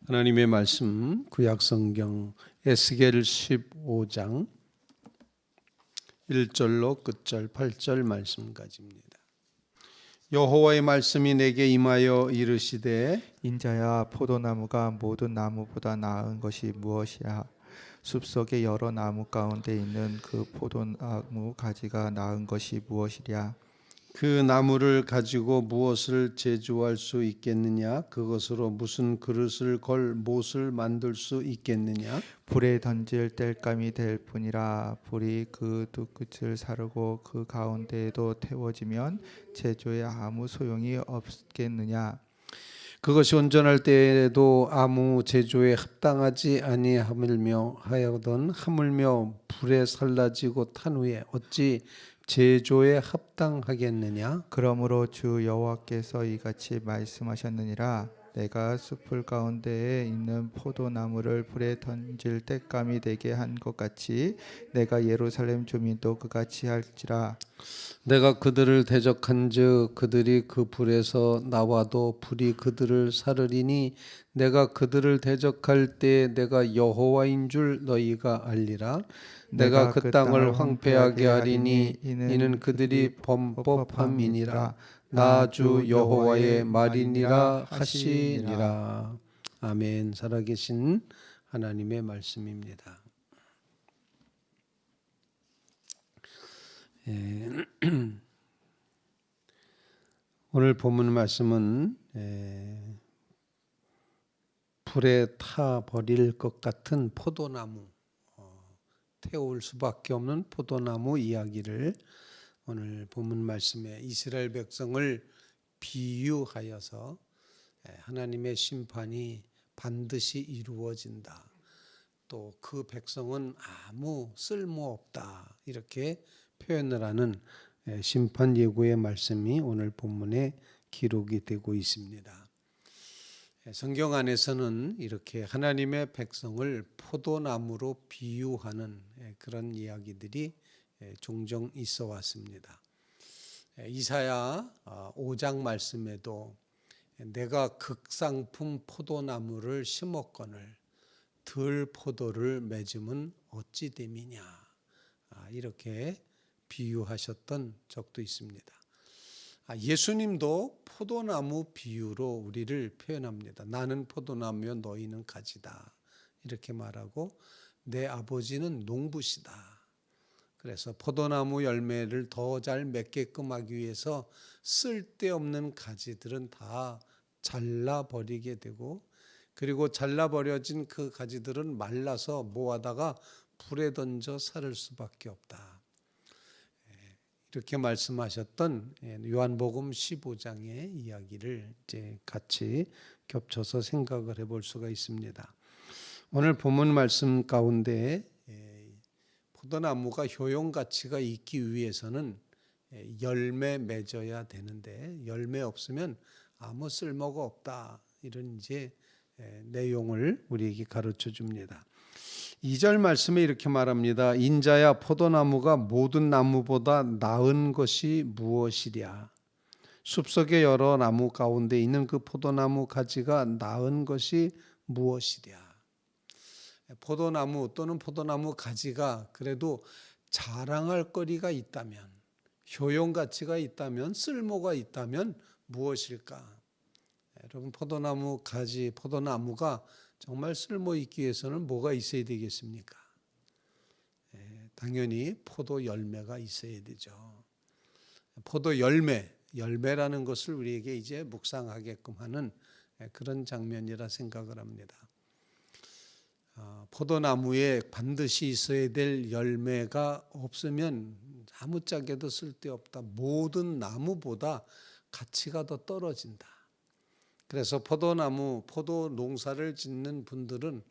하나님의 말씀 구약성경 에스겔 15장 1절로 끝절 8절 말씀까지입니다. 여호와의 말씀이 내게 임하여 이르시되 인자야, 포도나무가 모든 나무보다 나은 것이 무엇이야? 숲속의 여러 나무 가운데 있는 그 포도나무 가지가 나은 것이 무엇이랴? 그 나무를 가지고 무엇을 제조할 수 있겠느냐? 그것으로 무슨 그릇을 걸 못을 만들 수 있겠느냐? 불에 던질 땔감이 될 뿐이라. 불이 그 두 끝을 사르고 그 가운데에도 태워지면 제조에 아무 소용이 없겠느냐? 그것이 온전할 때에도 아무 제조에 합당하지 아니하물며 하여던 하물며 불에 살라지고 탄 후에 어찌 제조에 합당하겠느냐? 그러므로 주 여호와께서 이같이 말씀하셨느니라. 내가 숲을 가운데에 있는 포도나무를 불에 던질 땔감이 되게 한 것 같이 내가 예루살렘 주민도 그같이 할지라. 내가 그들을 대적한즉 그들이 그 불에서 나와도 불이 그들을 사르리니 내가 그들을 대적할 때 내가 여호와인 줄 너희가 알리라. 내가 그 땅을 황폐하게 하리니 이는 그들이 범법함이니라. 나 주 여호와의 말이니라 하시니라. 아멘. 살아계신 하나님의 말씀입니다. 오늘 본문 말씀은 불에 타 버릴 것 같은 포도나무, 태울 수밖에 없는 포도나무 이야기를 오늘 본문 말씀에 이스라엘 백성을 비유하여서 하나님의 심판이 반드시 이루어진다. 또 그 백성은 아무 쓸모없다. 이렇게 표현을 하는 심판 예고의 말씀이 오늘 본문에 기록이 되고 있습니다. 성경 안에서는 이렇게 하나님의 백성을 포도나무로 비유하는 그런 이야기들이 종종 있어 왔습니다. 이사야 5장 말씀에도 내가 극상품 포도나무를 심었거늘 들 포도를 맺으면 어찌 됨이냐, 이렇게 비유하셨던 적도 있습니다. 예수님도 포도나무 비유로 우리를 표현합니다. 나는 포도나무여 너희는 가지다, 이렇게 말하고 내 아버지는 농부시다. 그래서 포도나무 열매를 더 잘 맺게끔 하기 위해서 쓸데없는 가지들은 다 잘라버리게 되고, 그리고 잘라버려진 그 가지들은 말라서 모아다가 불에 던져 사를 수밖에 없다. 이렇게 말씀하셨던 요한복음 15장의 이야기를 이제 같이 겹쳐서 생각을 해볼 수가 있습니다. 오늘 본문 말씀 가운데 포도나무가 효용 가치가 있기 위해서는 열매 맺어야 되는데 열매 없으면 아무 쓸모가 없다. 이런 이제 내용을 우리에게 가르쳐 줍니다. 2절 말씀에 이렇게 말합니다. 인자야, 포도나무가 모든 나무보다 나은 것이 무엇이랴? 숲속의 여러 나무 가운데 있는 그 포도나무 가지가 나은 것이 무엇이랴? 포도나무 또는 포도나무 가지가 그래도 자랑할 거리가 있다면, 효용 가치가 있다면, 쓸모가 있다면 무엇일까? 여러분, 포도나무 가지, 포도나무가 정말 쓸모 있기 위해서는 뭐가 있어야 되겠습니까? 당연히 포도 열매가 있어야 되죠. 포도 열매라는 것을 우리에게 이제 묵상하게끔 하는 그런 장면이라 생각을 합니다. 포도나무에 반드시 있어야 될 열매가 없으면 아무짝에도 쓸데없다. 모든 나무보다 가치가 더 떨어진다. 그래서 포도 농사를 짓는 분들은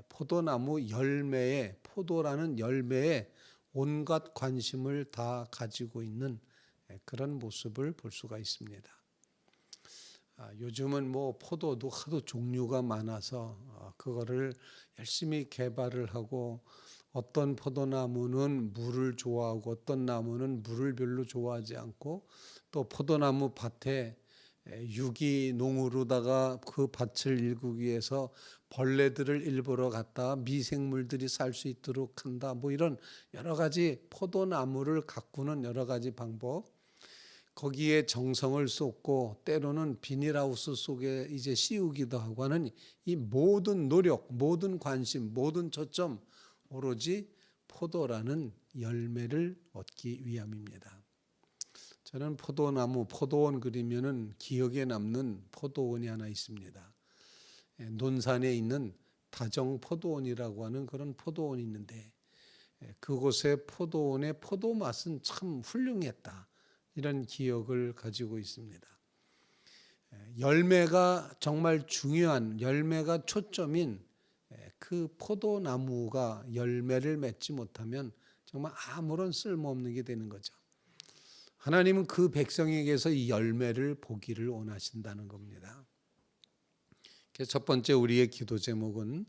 포도나무 열매에, 포도라는 열매에 온갖 관심을 다 가지고 있는 그런 모습을 볼 수가 있습니다. 요즘은 포도도 하도 종류가 많아서 그거를 열심히 개발을 하고, 어떤 포도나무는 물을 좋아하고 어떤 나무는 물을 별로 좋아하지 않고, 또 포도나무 밭에 유기농으로다가 그 밭을 일구기 위해서 벌레들을 일부러 갖다 미생물들이 살 수 있도록 한다. 뭐 이런 여러 가지 포도나무를 가꾸는 여러 가지 방법, 거기에 정성을 쏟고 때로는 비닐하우스 속에 이제 씌우기도 하고 하는 이 모든 노력, 모든 관심, 모든 초점 오로지 포도라는 열매를 얻기 위함입니다. 저는 포도나무, 포도원 그리면은 기억에 남는 포도원이 하나 있습니다. 논산에 있는 다정포도원이라고 하는 그런 포도원이 있는데 그곳의 포도원의 포도 맛은 참 훌륭했다. 이런 기억을 가지고 있습니다. 열매가 정말 중요한, 열매가 초점인 그 포도나무가 열매를 맺지 못하면 정말 아무런 쓸모없는 게 되는 거죠. 하나님은 그 백성에게서 이 열매를 보기를 원하신다는 겁니다. 그래서 첫 번째 우리의 기도 제목은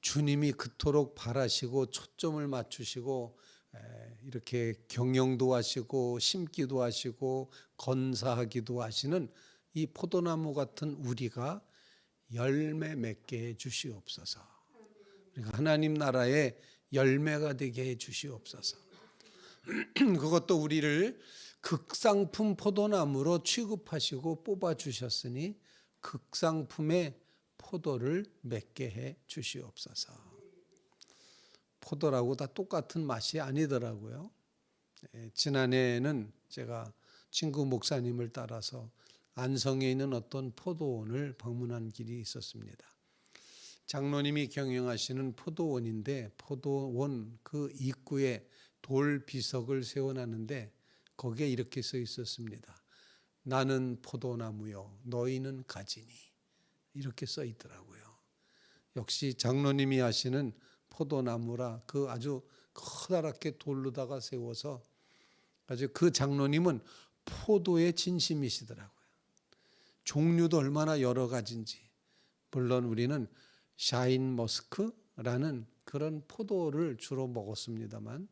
주님이 그토록 바라시고 초점을 맞추시고 이렇게 경영도 하시고 심기도 하시고 건사하기도 하시는 이 포도나무 같은 우리가 열매 맺게 해 주시옵소서. 그러니까 하나님 나라의 열매가 되게 해 주시옵소서. 그것도 우리를 극상품 포도나무로 취급하시고 뽑아 주셨으니 극상품의 포도를 맺게 해 주시옵소서. 포도라고 다 똑같은 맛이 아니더라고요. 지난해에는 제가 친구 목사님을 따라서 안성에 있는 어떤 포도원을 방문한 길이 있었습니다. 장로님이 경영하시는 포도원인데 포도원 그 입구에 돌 비석을 세워놨는데 거기에 이렇게 써 있었습니다. 나는 포도나무요 너희는 가지니. 이렇게 써 있더라고요. 역시 장로님이 하시는 포도나무라 그 아주 커다랗게 돌로다가 세워서 아주 그 장로님은 포도의 진심이시더라고요. 종류도 얼마나 여러 가지인지. 물론 우리는 샤인머스크라는 그런 포도를 주로 먹었습니다만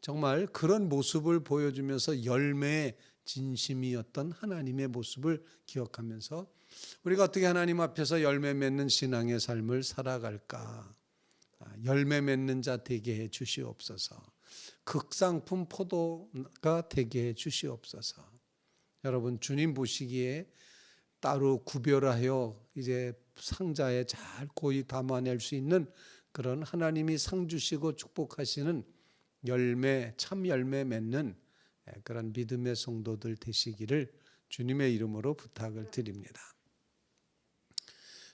정말 그런 모습을 보여주면서 열매의 진심이었던 하나님의 모습을 기억하면서 우리가 어떻게 하나님 앞에서 열매 맺는 신앙의 삶을 살아갈까? 열매 맺는 자 되게 해 주시옵소서. 극상품 포도가 되게 해 주시옵소서. 여러분 주님 보시기에 따로 구별하여 이제 상자에 잘 고이 담아낼 수 있는 그런 하나님이 상 주시고 축복하시는 열매, 참 열매 맺는 그런 믿음의 성도들 되시기를 주님의 이름으로 부탁을 드립니다.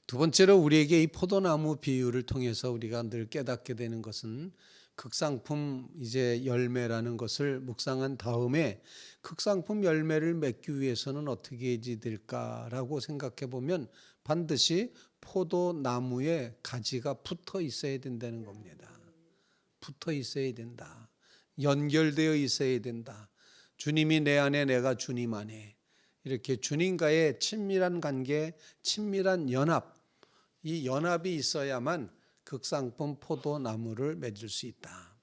두 번째로 우리에게 이 포도나무 비유를 통해서 우리가 늘 깨닫게 되는 것은 극상품 이제 열매라는 것을 묵상한 다음에 극상품 열매를 맺기 위해서는 어떻게 해야 될까라고 생각해 보면 반드시 포도나무에 가지가 붙어 있어야 된다는 겁니다. 붙어 있어야 된다. 연결되어 있어야 된다. 주님이 내 안에 내가 주님 안에 이렇게 주님과의 친밀한 관계, 친밀한 연합, 이 연합이 있어야만 극상품 포도나무를 맺을 수 있다.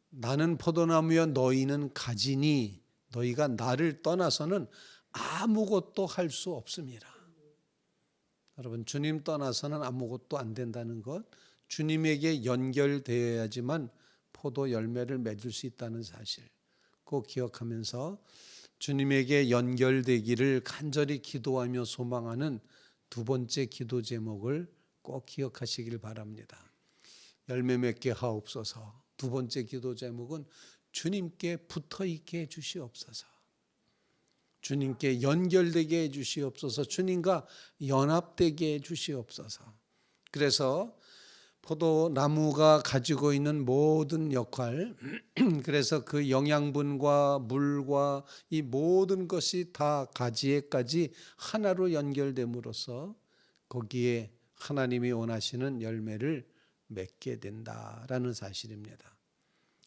나는 포도나무여 너희는 가지니 너희가 나를 떠나서는 아무것도 할 수 없습니다. 여러분 주님 떠나서는 아무것도 안 된다는 것, 주님에게 연결되어야지만 포도 열매를 맺을 수 있다는 사실 꼭 기억하면서 주님에게 연결되기를 간절히 기도하며 소망하는 두 번째 기도 제목을 꼭 기억하시길 바랍니다. 열매 맺게 하옵소서. 두 번째 기도 제목은 주님께 붙어 있게 해 주시옵소서. 주님께 연결되게 해 주시옵소서. 주님과 연합되게 해 주시옵소서. 그래서 포도나무가 가지고 있는 모든 역할, 그래서 그 영양분과 물과 이 모든 것이 다 가지에까지 하나로 연결됨으로써 거기에 하나님이 원하시는 열매를 맺게 된다라는 사실입니다.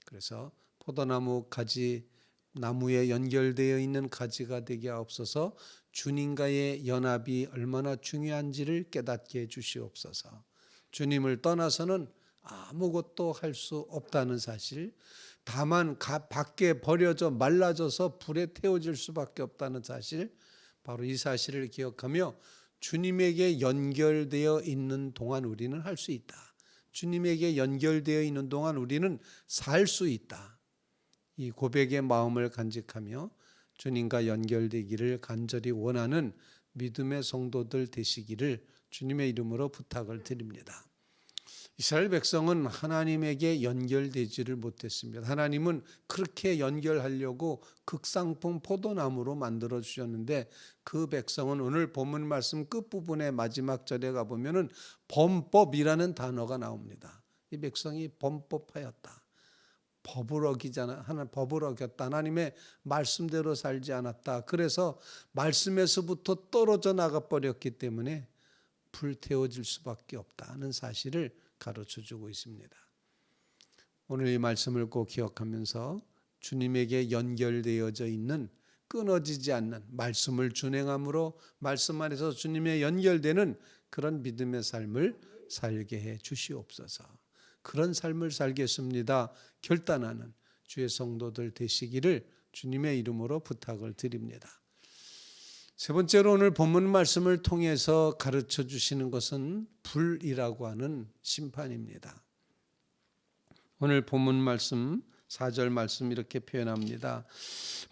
그래서 포도나무 가지, 나무에 연결되어 있는 가지가 되게 하옵소서. 주님과의 연합이 얼마나 중요한지를 깨닫게 해 주시옵소서. 주님을 떠나서는 아무것도 할 수 없다는 사실, 다만 밖에 버려져 말라져서 불에 태워질 수밖에 없다는 사실, 바로 이 사실을 기억하며 주님에게 연결되어 있는 동안 우리는 할 수 있다. 주님에게 연결되어 있는 동안 우리는 살 수 있다. 이 고백의 마음을 간직하며 주님과 연결되기를 간절히 원하는 믿음의 성도들 되시기를 주님의 이름으로 부탁을 드립니다. 이스라엘 백성은 하나님에게 연결되지를 못했습니다. 하나님은 그렇게 연결하려고 극상품 포도나무로 만들어 주셨는데 그 백성은 오늘 본문 말씀 끝부분의 마지막 절에 가보면 범법이라는 단어가 나옵니다. 이 백성이 범법하였다. 법을 어겼다. 하나님의 말씀대로 살지 않았다. 그래서 말씀에서부터 떨어져 나가 버렸기 때문에 불태워질 수밖에 없다는 사실을 가르쳐주고 있습니다. 오늘 이 말씀을 꼭 기억하면서 주님에게 연결되어져 있는 끊어지지 않는 말씀을 준행함으로 말씀 안에서 주님에 연결되는 그런 믿음의 삶을 살게 해 주시옵소서. 그런 삶을 살겠습니다. 결단하는 주의 성도들 되시기를 주님의 이름으로 부탁을 드립니다. 세 번째로 오늘 본문 말씀을 통해서 가르쳐 주시는 것은 불이라고 하는 심판입니다. 오늘 본문 말씀 4절 말씀 이렇게 표현합니다.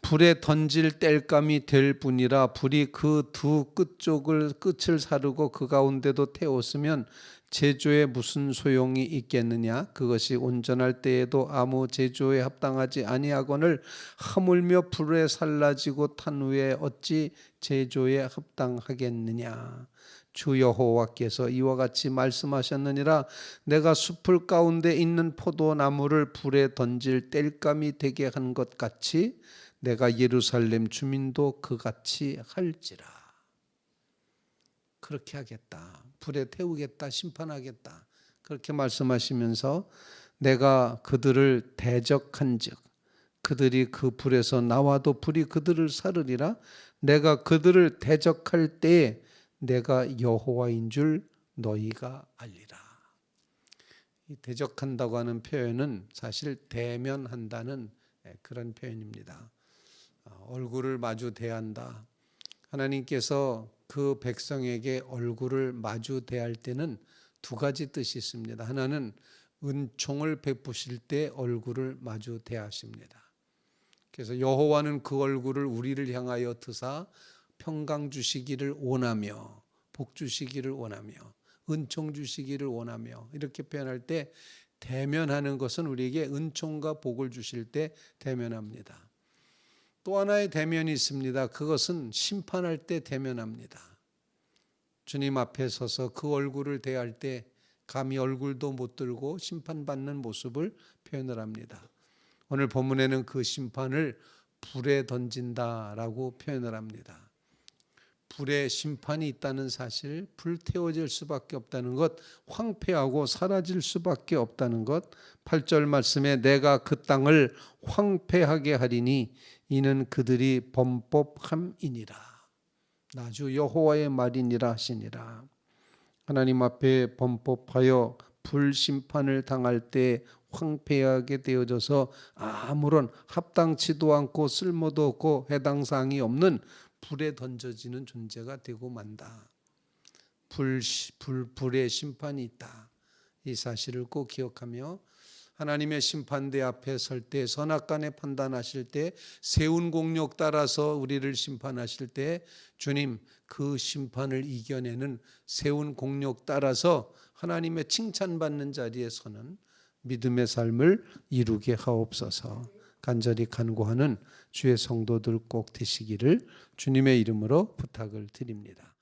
불에 던질 땔감이 될 뿐이라 불이 그 두 끝을 사르고 그 가운데도 태웠으면 제조에 무슨 소용이 있겠느냐? 그것이 온전할 때에도 아무 제조에 합당하지 아니하거늘 하물며 불에 살라지고 탄 후에 어찌 제조에 합당하겠느냐? 주 여호와께서 이와 같이 말씀하셨느니라. 내가 숲을 가운데 있는 포도나무를 불에 던질 땔감이 되게 한 것 같이 내가 예루살렘 주민도 그같이 할지라. 그렇게 하겠다. 불에 태우겠다. 심판하겠다. 그렇게 말씀하시면서 내가 그들을 대적한즉 그들이 그 불에서 나와도 불이 그들을 사르리라. 내가 그들을 대적할 때에 내가 여호와인 줄 너희가 알리라. 이 대적한다고 하는 표현은 사실 대면한다는 그런 표현입니다. 얼굴을 마주 대한다. 하나님께서 그 백성에게 얼굴을 마주 대할 때는 두 가지 뜻이 있습니다. 하나는 은총을 베푸실 때 얼굴을 마주 대하십니다. 그래서 여호와는 그 얼굴을 우리를 향하여 드사 평강 주시기를 원하며 복 주시기를 원하며 은총 주시기를 원하며 이렇게 표현할 때 대면하는 것은 우리에게 은총과 복을 주실 때 대면합니다. 또 하나의 대면이 있습니다. 그것은 심판할 때 대면합니다. 주님 앞에 서서 그 얼굴을 대할 때 감히 얼굴도 못 들고 심판받는 모습을 표현을 합니다. 오늘 본문에는 그 심판을 불에 던진다라고 표현을 합니다. 불에 심판이 있다는 사실, 불태워질 수밖에 없다는 것, 황폐하고 사라질 수밖에 없다는 것, 8절 말씀에 내가 그 땅을 황폐하게 하리니 이는 그들이 범법함이니라. 나주 여호와의 말이니라 하시니라. 하나님 앞에 범법하여 불심판을 당할 때 황폐하게 되어져서 아무런 합당치도 않고 쓸모도 없고 해당 사항이 없는 불에 던져지는 존재가 되고 만다. 불의 심판이 있다. 이 사실을 꼭 기억하며 하나님의 심판대 앞에 설 때 선악간에 판단하실 때 세운 공력 따라서 우리를 심판하실 때 주님 그 심판을 이겨내는 세운 공력 따라서 하나님의 칭찬받는 자리에 서는 믿음의 삶을 이루게 하옵소서. 간절히 간구하는 주의 성도들 꼭 되시기를 주님의 이름으로 부탁을 드립니다.